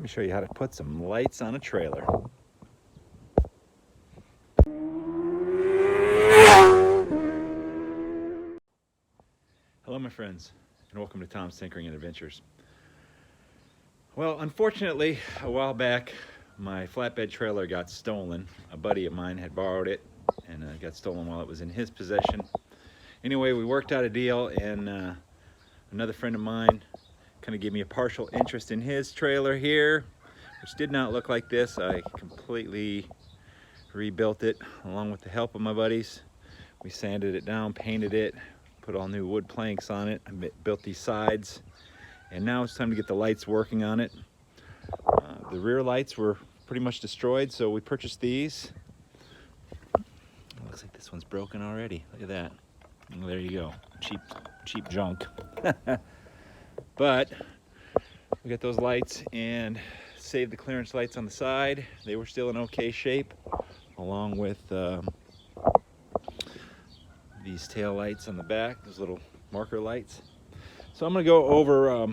Let me show you how to put some lights on a trailer. Hello my friends, and welcome to Tom's Tinkering and Adventures. Well, unfortunately, a while back, my flatbed trailer got stolen. A buddy of mine had borrowed it, and it got stolen while it was in his possession. Anyway, we worked out a deal, and another friend of mine kind of gave me a partial interest in his trailer here, which did not look like this. I completely rebuilt it along with the help of my buddies. We sanded it down, painted it, put all new wood planks on it. I built these sides, and now it's time to get the lights working on it. The rear lights were pretty much destroyed, so we purchased these. It looks like this one's broken already. Look at that. Well, there you go. Cheap junk. But we got those lights and saved the clearance lights on the side. They were still in okay shape, along with these tail lights on the back, those little marker lights. So I'm going to go over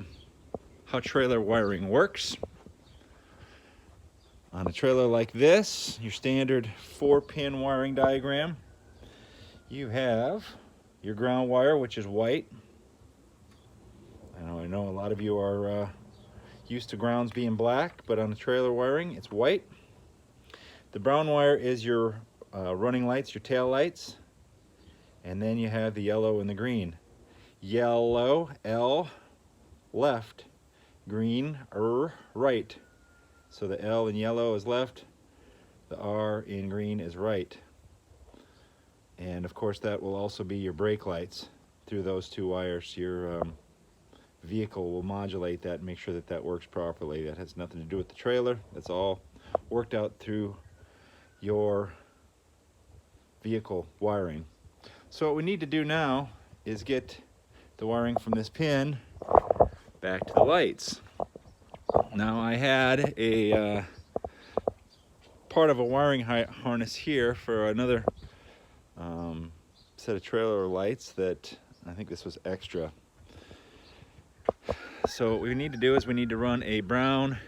how trailer wiring works. On a trailer like this, your standard 4-pin wiring diagram, you have your ground wire, which is white. I know a lot of you are used to grounds being black, but on the trailer wiring, it's white. The brown wire is your running lights, your tail lights. And then you have the yellow and the green. Yellow, L, left. Green, right. So the L in yellow is left. The R in green is right. And of course that will also be your brake lights through those two wires. Your vehicle will modulate that and make sure that that works properly. That has nothing to do with the trailer. That's all worked out through your vehicle wiring. So what we need to do now is get the wiring from this pin back to the lights. Now I had a part of a wiring harness here for another set of trailer lights that I think this was extra. So what we need to do is we need to run a brown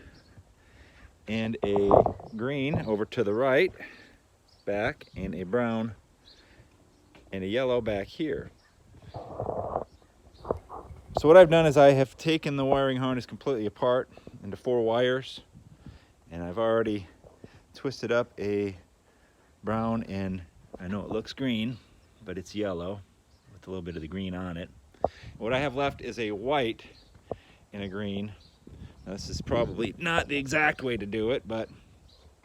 and a green over to the right, back, and a brown and a yellow back here. So what I've done is I have taken the wiring harness completely apart into 4 wires, and I've already twisted up a brown, and I know it looks green, but it's yellow with a little bit of the green on it. What I have left is a white and a green. Now, this is probably not the exact way to do it, but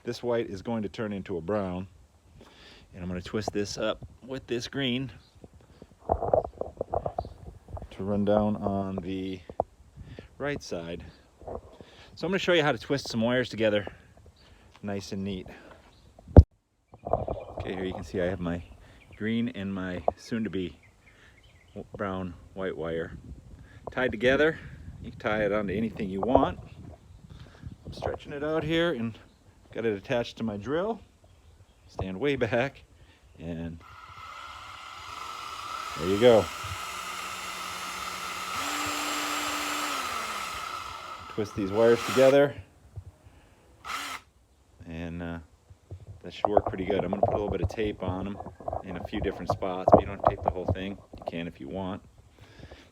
this white is going to turn into a brown. And I'm going to twist this up with this green to run down on the right side. So I'm going to show you how to twist some wires together nice and neat. Okay, here you can see I have my green and my soon-to-be brown white wire tied together. You can tie it onto anything you want. I'm stretching it out here and got it attached to my drill. Stand way back, and there you go. Twist these wires together, and that should work pretty good. I'm going to put a little bit of tape on them in a few different spots, but you don't have to tape the whole thing. You can if you want,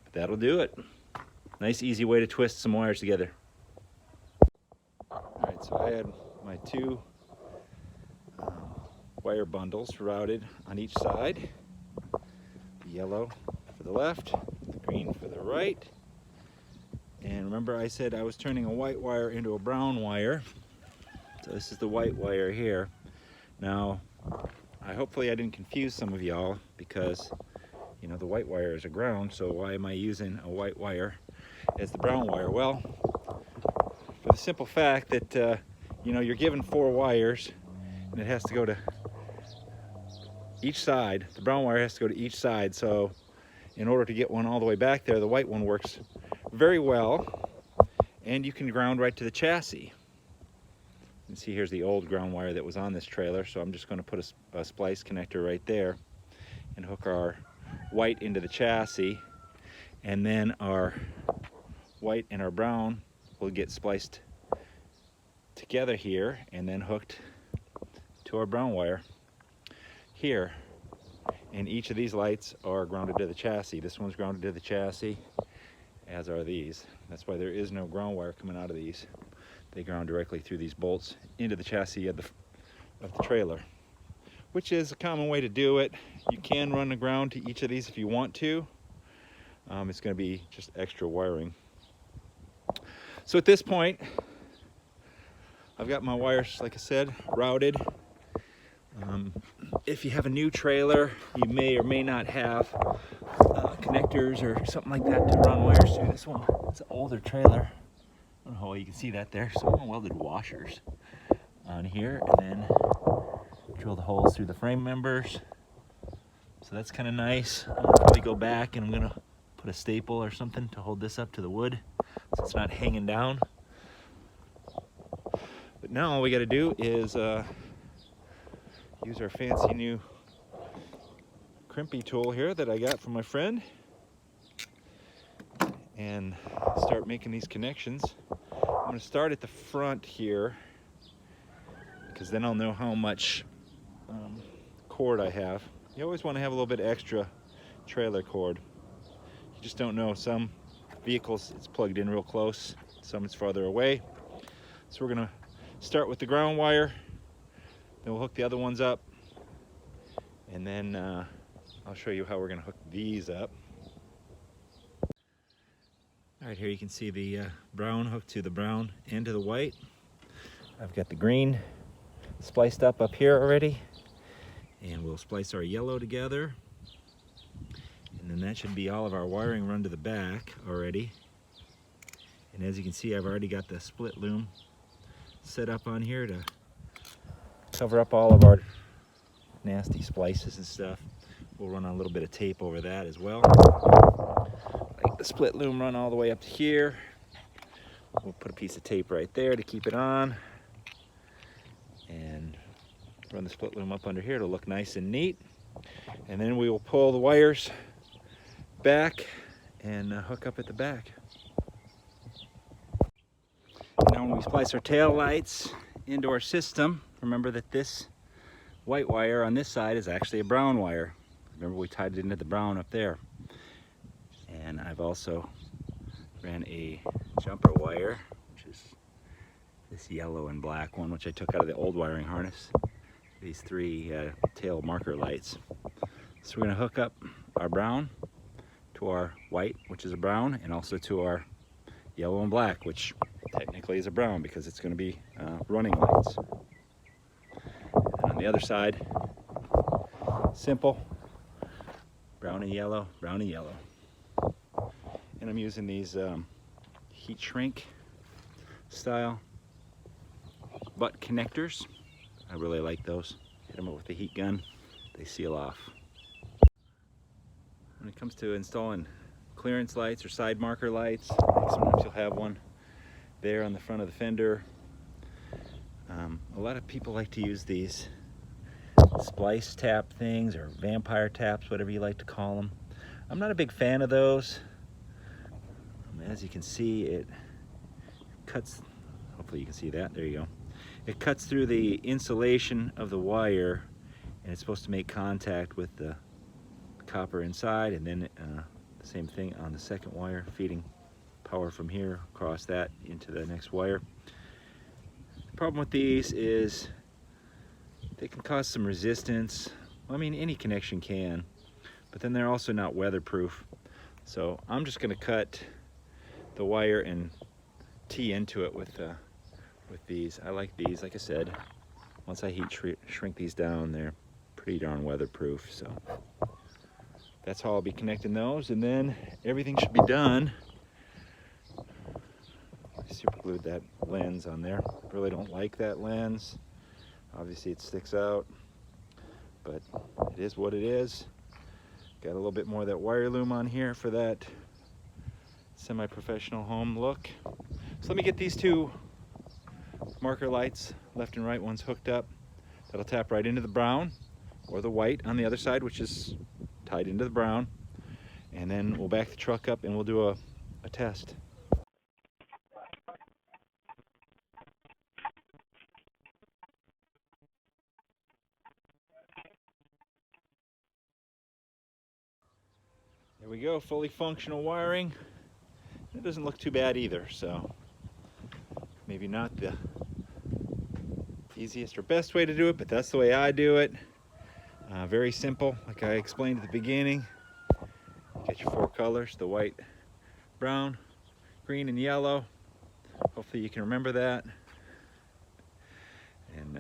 but that'll do it. Nice, easy way to twist some wires together. All right, so I had my 2 wire bundles routed on each side. The yellow for the left, the green for the right. And remember I said I was turning a white wire into a brown wire. So this is the white wire here. Now, hopefully I didn't confuse some of y'all, because you know the white wire is a ground, so why am I using a white wire as the brown wire? Well, for the simple fact that you know, you're given 4 wires and it has to go to each side. The brown wire has to go to each side, so in order to get one all the way back there, the white one works very well, and you can ground right to the chassis. You can see here's the old ground wire that was on this trailer, so I'm just going to put a splice connector right there and hook our white into the chassis, and then our white and our brown will get spliced together here and then hooked to our brown wire here. And each of these lights are grounded to the chassis. This one's grounded to the chassis, as are these. That's why there is no ground wire coming out of these. They ground directly through these bolts into the chassis of the trailer, which is a common way to do it. You can run the ground to each of these if you want to. It's going to be just extra wiring. So at this point, I've got my wires, like I said, routed. If you have a new trailer, you may or may not have connectors or something like that to run wires through. This one, it's an older trailer. I don't know how well you can see that there. Someone welded washers on here and then drill the holes through the frame members. So that's kind of nice. I'll probably go back and I'm gonna put a staple or something to hold this up to the wood so it's not hanging down. But now all we gotta do is use our fancy new crimping tool here that I got from my friend and start making these connections. I'm gonna start at the front here because then I'll know how much cord I have. You always want to have a little bit extra trailer cord. You just don't know. Some vehicles it's plugged in real close, some it's farther away. So we're gonna start with the ground wire, then we'll hook the other ones up, and then I'll show you how we're gonna hook these up. All right, here you can see the brown hooked to the brown and to the white. I've got the green spliced up here already, and we'll splice our yellow together. And then that should be all of our wiring run to the back already. And as you can see, I've already got the split loom set up on here to cover up all of our nasty splices and stuff. We'll run a little bit of tape over that as well. Like the split loom run all the way up to here. We'll put a piece of tape right there to keep it on. And run the split loom up under here to look nice and neat. And then we will pull the wires back and hook up at the back. Now when we splice our tail lights into our system, remember that this white wire on this side is actually a brown wire. Remember we tied it into the brown up there. And I've also ran a jumper wire, which is this yellow and black one, which I took out of the old wiring harness. These three tail marker lights. So we're gonna hook up our brown to our white, which is a brown, and also to our yellow and black, which technically is a brown because it's gonna be running lights. And on the other side, simple, brown and yellow, brown and yellow. And I'm using these heat shrink style butt connectors. I really like those. Hit them up with the heat gun, they seal off. When it comes to installing clearance lights or side marker lights, sometimes you'll have one there on the front of the fender. A lot of people like to use these Splice tap things or vampire taps, whatever you like to call them. I'm not a big fan of those. As you can see, it cuts, hopefully you can see that, there you go. It cuts through the insulation of the wire, and it's supposed to make contact with the copper inside, and then the same thing on the second wire, feeding power from here across that into the next wire. The problem with these is they can cause some resistance. Well, I mean, any connection can, but then they're also not weatherproof. So I'm just gonna cut the wire and tee into it with these. I like these, like I said. Once I heat shrink these down, they're pretty darn weatherproof. So that's how I'll be connecting those, and then everything should be done. I super glued that lens on there. Really don't like that lens. Obviously it sticks out, but it is what it is. Got a little bit more of that wire loom on here for that semi-professional home look. So let me get these two marker lights, left and right ones, hooked up. That'll tap right into the brown or the white on the other side, which is tied into the brown. And then we'll back the truck up and we'll do a test. we go, fully functional wiring. It doesn't look too bad either, so maybe not the easiest or best way to do it, but that's the way I do it. Very simple, like I explained at the beginning. Get your 4 colors, the white, brown, green, and yellow. Hopefully you can remember that. And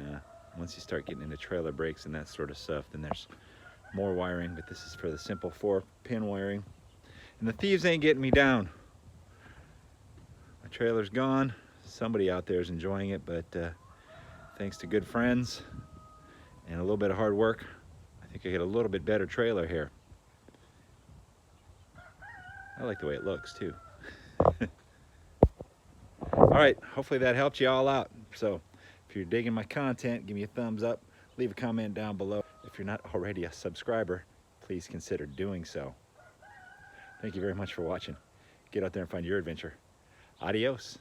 once you start getting into trailer brakes and that sort of stuff, then there's more wiring, but this is for the simple 4-pin wiring. And the thieves ain't getting me down. My trailer's gone. Somebody out there is enjoying it, but thanks to good friends and a little bit of hard work, I think I get a little bit better trailer here. I like the way it looks too. All right, hopefully that helped you all out. So if you're digging my content, give me a thumbs up, leave a comment down below. If you're not already a subscriber, please consider doing so. Thank you very much for watching. Get out there and find your adventure. Adios.